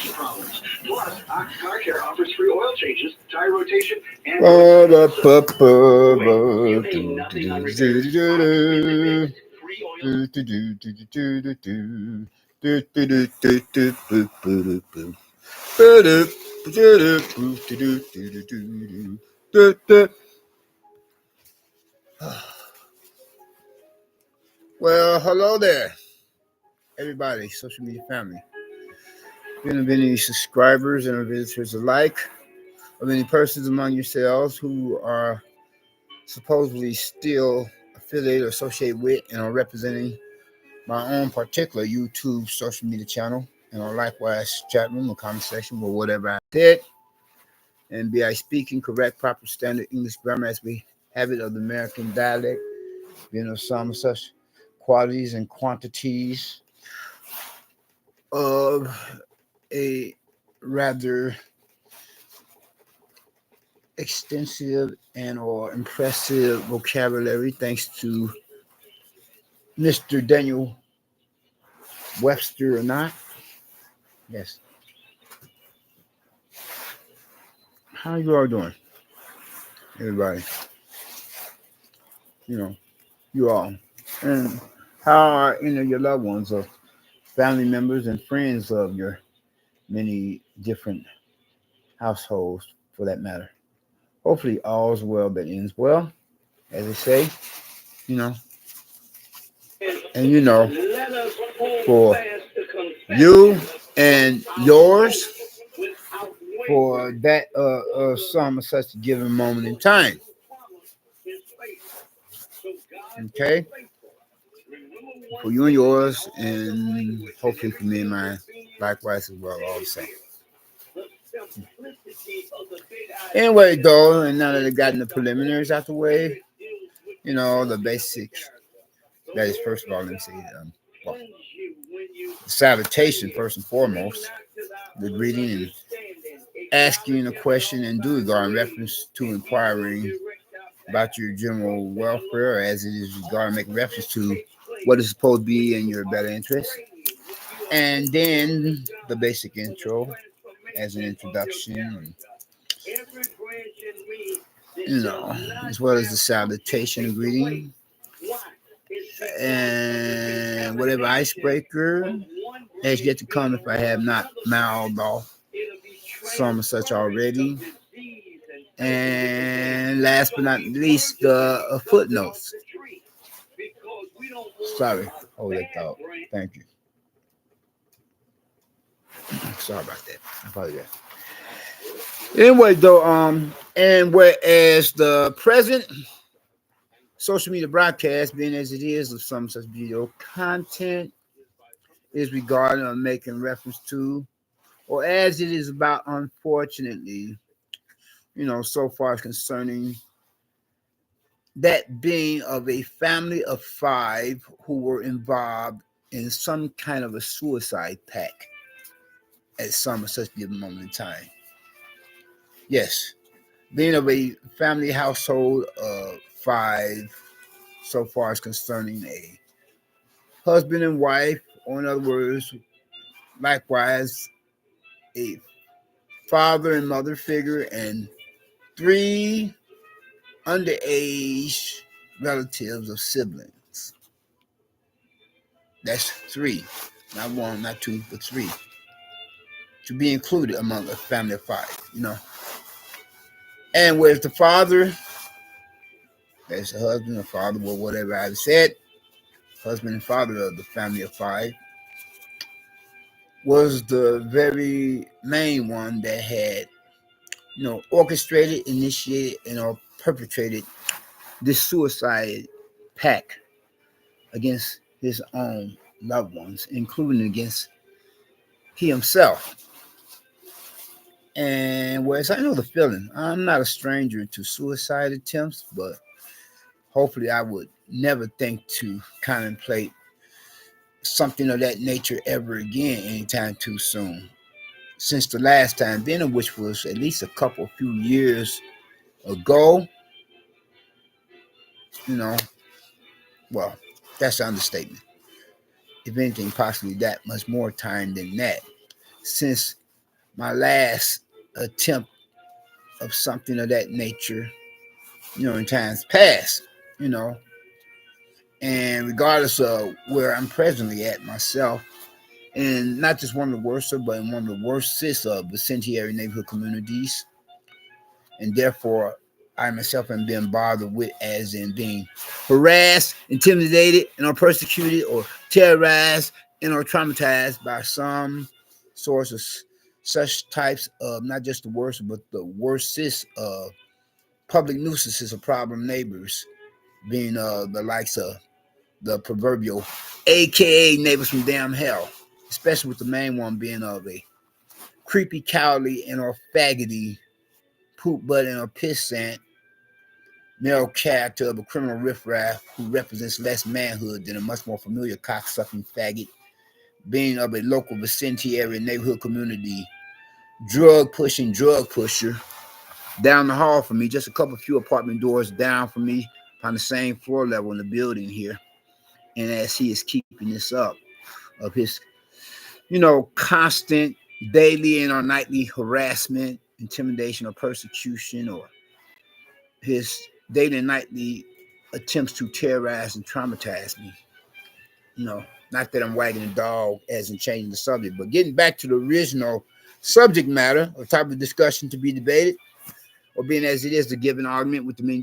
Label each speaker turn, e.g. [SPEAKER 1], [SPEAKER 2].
[SPEAKER 1] problems. Plus, Ox Car Care offers free oil changes, tire rotation, and you pay nothing on repairs. Free oil.
[SPEAKER 2] Well, hello there, everybody, social media family. Been any subscribers and visitors alike, of any persons among yourselves who are supposedly still affiliated or associated with and are representing my own particular YouTube social media channel, and or likewise chat room or comment section or whatever I said. And be I speaking correct, proper, standard English grammar as we have it of the American dialect, being of some such qualities and quantities of a rather extensive and or impressive vocabulary, thanks to Mr. Daniel Webster or not. Yes. How you all doing, everybody? You all. And how are any of your loved ones or family members and friends of your many different households, for that matter? Hopefully all's well that ends well, as they say, And for you and yours, for that some such given moment in time. Okay? For you and yours, and hopefully for me and mine, likewise as well, all the same. Anyway, though, and now that I've gotten the preliminaries out the way, the basics. That is, first of all, let me say, the salutation, first and foremost, the greeting and asking a question in due regard in reference to inquiring about your general welfare, as it is regarding making reference to what is supposed to be in your better interest. And then the basic intro as an introduction, as well as the salutation and greeting. And whatever icebreaker has yet to come if I have not mouthed off some such already. And last but not least, footnotes. Sorry, hold that thought. Thank you. Sorry about that. I apologize. Anyway, though, and whereas the present social media broadcast, being as it is of some such video content, is regarding or making reference to, or as it is about, unfortunately, so far as concerning that being of a family of 5 who were involved in some kind of a suicide pact at some such given moment in time. Yes, being of a family household of 5, so far as concerning a husband and wife, or in other words, likewise, a father and mother figure, and 3 underage relatives of siblings. That's 3, not 1, not 2, but 3, to be included among a family of 5. And whereas the father, that's the husband or father, or whatever I've said, husband and father of the family of 5, was the very main one that had, orchestrated, initiated, and or perpetrated this suicide pact against his own loved ones, including against he himself. And whereas I know the feeling, I'm not a stranger to suicide attempts, but hopefully I would never think to contemplate something of that nature ever again anytime too soon. Since the last time, then of which was at least a few years ago, well, that's an understatement. If anything, possibly that much more time than that, since my last attempt of something of that nature, in times past, you know. And regardless of where I'm presently at myself, and not just one of the worst, but in one of the worstest of incendiary neighborhood communities, and therefore I myself am being bothered with as in being harassed, intimidated, and or persecuted or terrorized and or traumatized by some source of such types of not just the worst, but the worstest of public nuisances or problem neighbors, being the likes of the proverbial AKA neighbors from damn hell, especially with the main one being of a creepy, cowardly, and or faggoty, poop butt and or pissant male character of a criminal riffraff who represents less manhood than a much more familiar cocksucking faggot, being of a local vicinity area neighborhood community, drug pushing drug pusher, down the hall from me, just a couple few apartment doors down from me, on the same floor level in the building here. And as he is keeping this up, of his, constant daily and or nightly harassment, intimidation, or persecution, or his daily and nightly attempts to terrorize and traumatize me. Not that I'm wagging a dog as in changing the subject, but getting back to the original subject matter or type of discussion to be debated, or being as it is to give an argument with the many